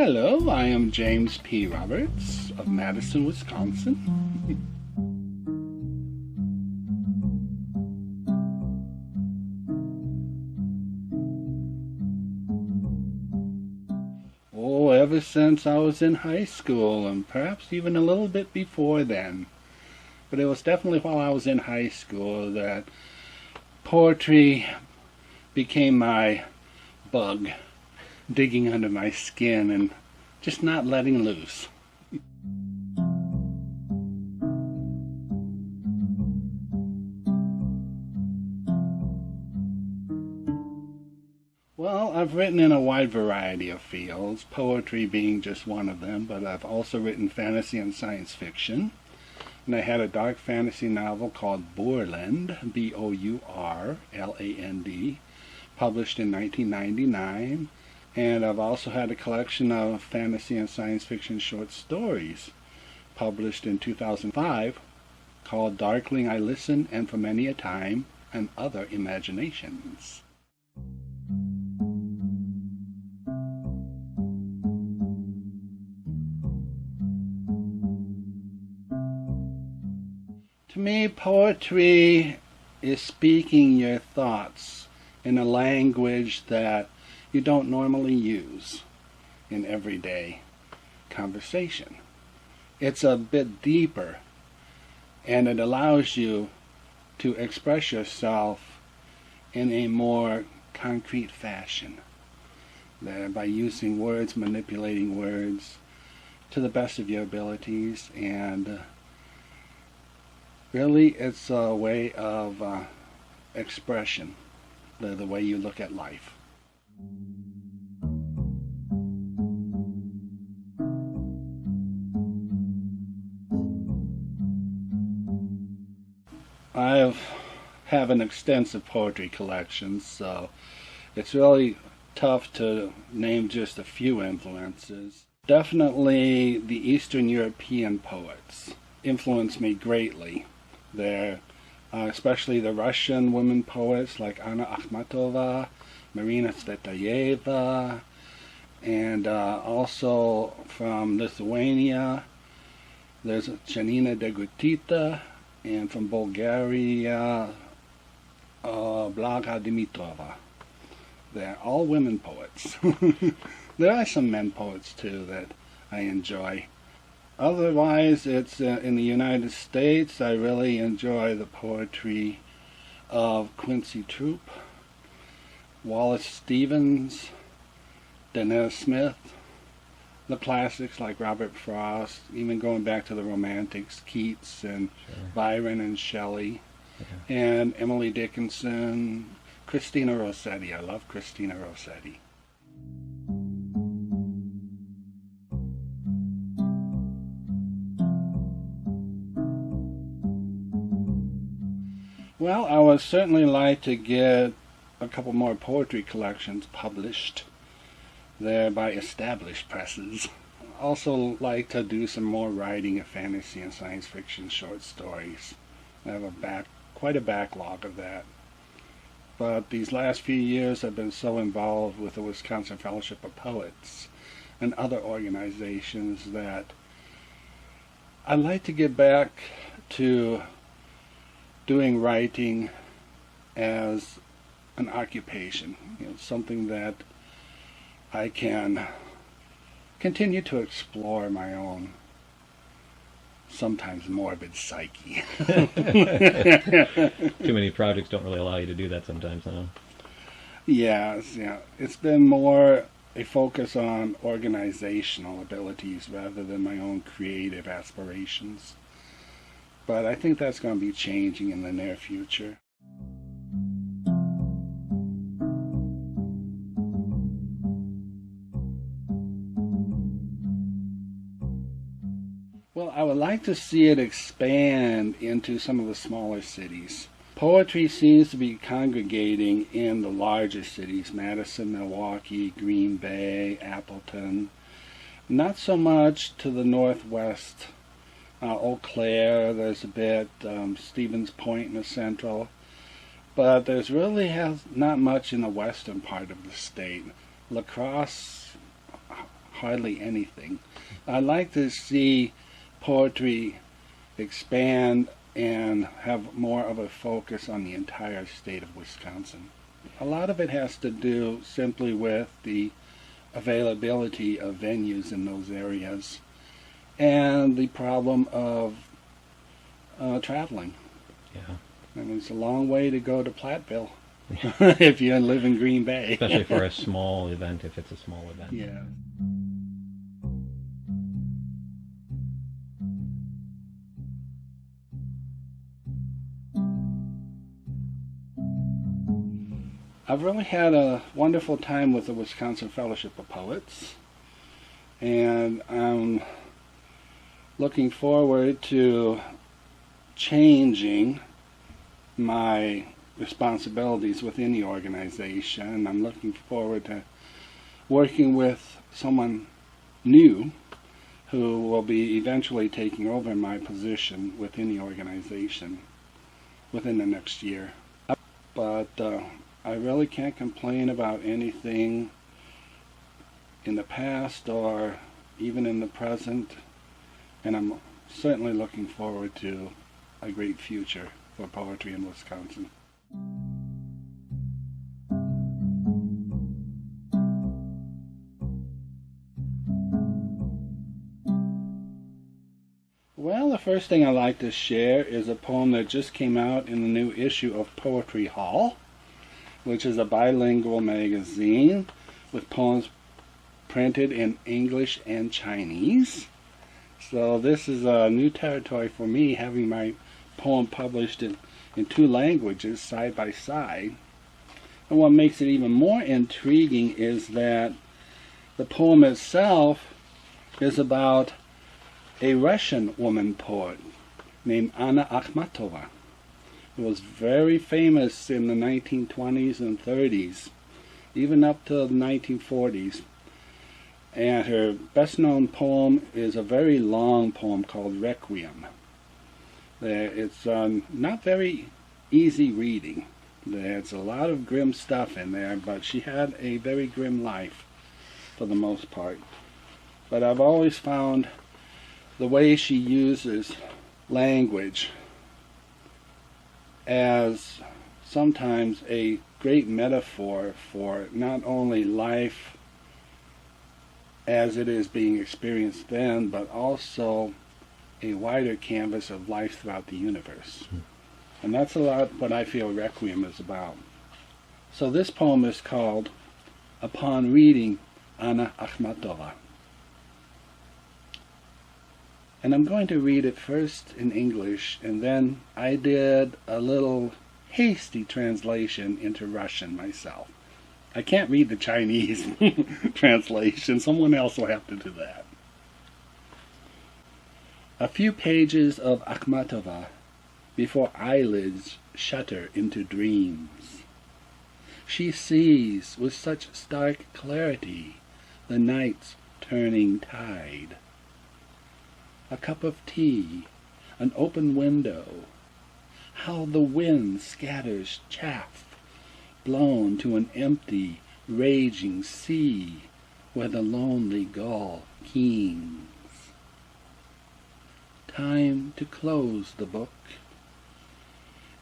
Hello, I am James P. Roberts of Madison, Wisconsin. Oh, ever since I was in high school, and perhaps even a little bit before then. But it was definitely while I was in high school that poetry became my bug, digging under my skin and just not letting loose. Well, I've written in a wide variety of fields, poetry being just one of them, but I've also written fantasy and science fiction. And I had a dark fantasy novel called Bourland, B-O-U-R-L-A-N-D, published in 1999. And I've also had a collection of fantasy and science fiction short stories, published in 2005, called Darkling I Listen and For Many a Time and Other Imaginations. To me, poetry is speaking your thoughts in a language that you don't normally use in everyday conversation. It's a bit deeper, and it allows you to express yourself in a more concrete fashion, by using words, manipulating words to the best of your abilities, and really it's a way of expression, the way you look at life. I have an extensive poetry collection, so it's really tough to name just a few influences. Definitely the Eastern European poets influenced me greatly. They're especially the Russian women poets like Anna Akhmatova, Marina Tsvetaeva, and also from Lithuania, there's Janina Degutita, and from Bulgaria, Blaga Dimitrova. They're all women poets. There are some men poets too that I enjoy. Otherwise, it's in the United States, I really enjoy the poetry of Quincy Troupe, Wallace Stevens, Dennis Smith, the classics like Robert Frost, even going back to the Romantics, Keats and Byron and Shelley, and Emily Dickinson, Christina Rossetti. I love Christina Rossetti. Well, I would certainly like to get a couple more poetry collections published there by established presses. Also like to do some more writing of fantasy and science fiction short stories. I have quite a backlog of that. But these last few years I've been so involved with the Wisconsin Fellowship of Poets and other organizations that I'd like to get back to doing writing as an occupation, something that I can continue to explore my own sometimes morbid psyche. Too many projects don't really allow you to do that sometimes, huh? Yes, yeah. It's been more a focus on organizational abilities rather than my own creative aspirations. But I think that's going to be changing in the near future. Well, I would like to see it expand into some of the smaller cities. Poetry seems to be congregating in the larger cities, Madison, Milwaukee, Green Bay, Appleton. Not so much to the northwest. Eau Claire, there's a bit, Stevens Point in the central. But there's really not much in the western part of the state. La Crosse, hardly anything. I like to see poetry expand and have more of a focus on the entire state of Wisconsin. A lot of it has to do simply with the availability of venues in those areas and the problem of traveling. Yeah. And it's a long way to go to Platteville if you live in Green Bay. Especially for a small event, if it's a small event. Yeah. I've really had a wonderful time with the Wisconsin Fellowship of Poets, and I'm looking forward to changing my responsibilities within the organization. I'm looking forward to working with someone new who will be eventually taking over my position within the organization within the next year. But I really can't complain about anything in the past or even in the present, and I'm certainly looking forward to a great future for poetry in Wisconsin. Well, the first thing I'd like to share is a poem that just came out in the new issue of Poetry Hall, which is a bilingual magazine with poems printed in English and Chinese. So this is a new territory for me, having my poem published in two languages side by side. And what makes it even more intriguing is that the poem itself is about a Russian woman poet named Anna Akhmatova. It was very famous in the 1920s and 30s, even up to the 1940s. And her best-known poem is a very long poem called Requiem. It's not very easy reading. There's a lot of grim stuff in there, but she had a very grim life for the most part. But I've always found the way she uses language as sometimes a great metaphor for not only life as it is being experienced then, but also a wider canvas of life throughout the universe. And that's a lot what I feel Requiem is about. So this poem is called Upon Reading Anna Akhmatova. And I'm going to read it first in English, and then I did a little hasty translation into Russian myself. I can't read the Chinese translation. Someone else will have to do that. A few pages of Akhmatova before eyelids shutter into dreams. She sees with such stark clarity the night's turning tide. A cup of tea, an open window, how the wind scatters chaff, blown to an empty, raging sea where the lonely gull keens. Time to close the book.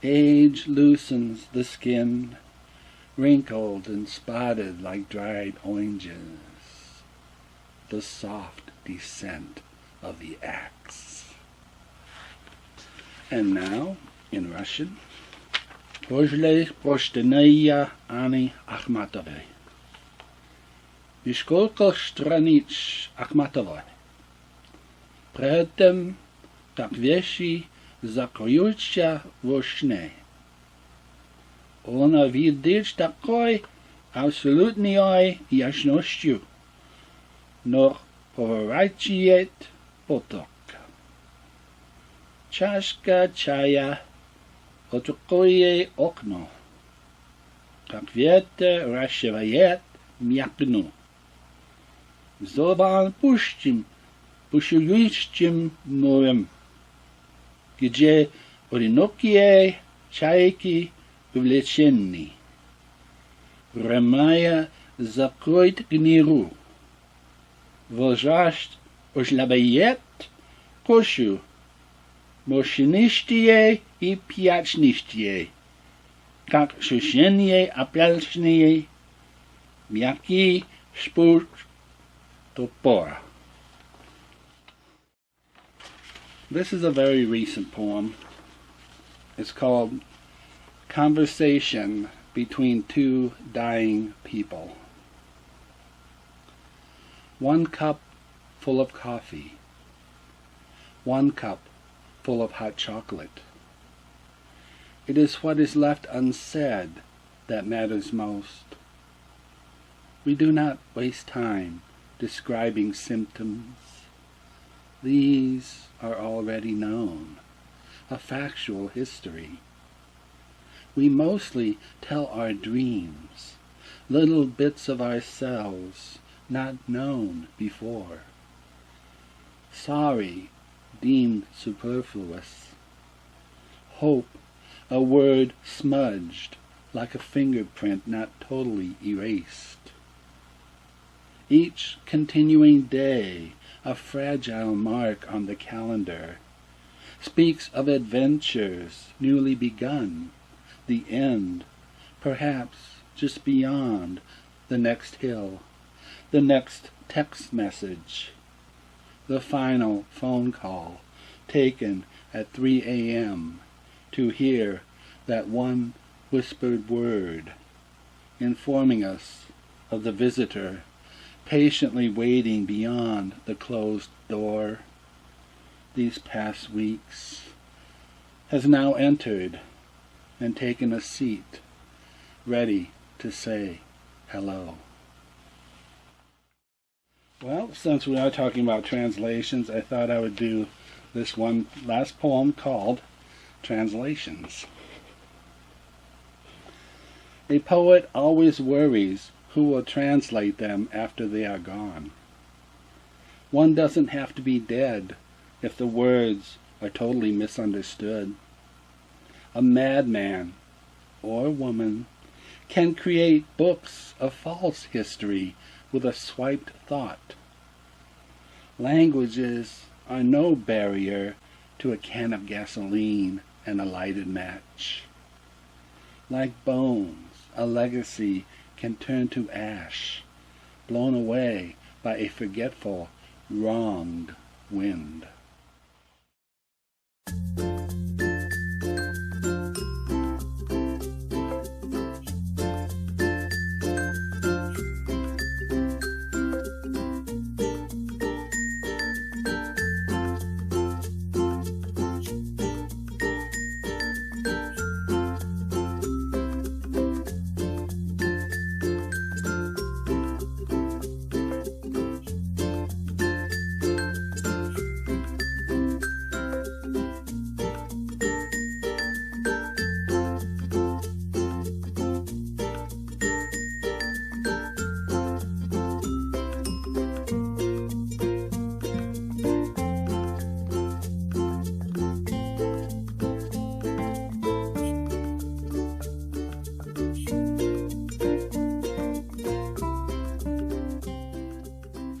Age loosens the skin, wrinkled and spotted like dried oranges. The soft descent of the axe. And now, in Russian, Пожалей прочтения Анны Ахматовой. И сколько страниц Ахматовой. При этом, как вещи закроются во сне. Она видит такой абсолютной ясностью, но поворачивает поток. Чашка чая открой окно, как ветер расшивает мякну. Взорван пустым, бушующим морем, где одинокие чайки увлечены. Ромая закроет гниру, Vozhasht Ojlabayet Koshu Moshinishtye I Piachnistye Kak Shushenye Apelchnye Myaki Spur Topora. This is a very recent poem. It's called Conversation Between Two Dying People. 1 cup full of coffee. 1 cup full of hot chocolate. It is what is left unsaid that matters most. We do not waste time describing symptoms. These are already known, a factual history. We mostly tell our dreams, little bits of ourselves not known before. Sorry, deemed superfluous. Hope, a word smudged like a fingerprint not totally erased. Each continuing day, a fragile mark on the calendar, speaks of adventures newly begun, the end, perhaps just beyond the next hill, the next text message, the final phone call taken at 3 a.m. to hear that one whispered word, informing us of the visitor patiently waiting beyond the closed door. These past weeks has now entered and taken a seat, ready to say hello. Well, since we are talking about translations, I thought I would do this one last poem called Translations. A poet always worries who will translate them after they are gone. One doesn't have to be dead if the words are totally misunderstood. A madman or woman can create books of false history with a swiped thought. Languages are no barrier to a can of gasoline and a lighted match. Like bones, a legacy can turn to ash, blown away by a forgetful, wronged wind.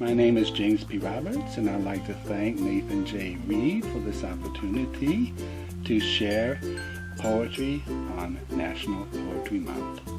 My name is James P. Roberts, and I'd like to thank Nathan J. Reed for this opportunity to share poetry on National Poetry Month.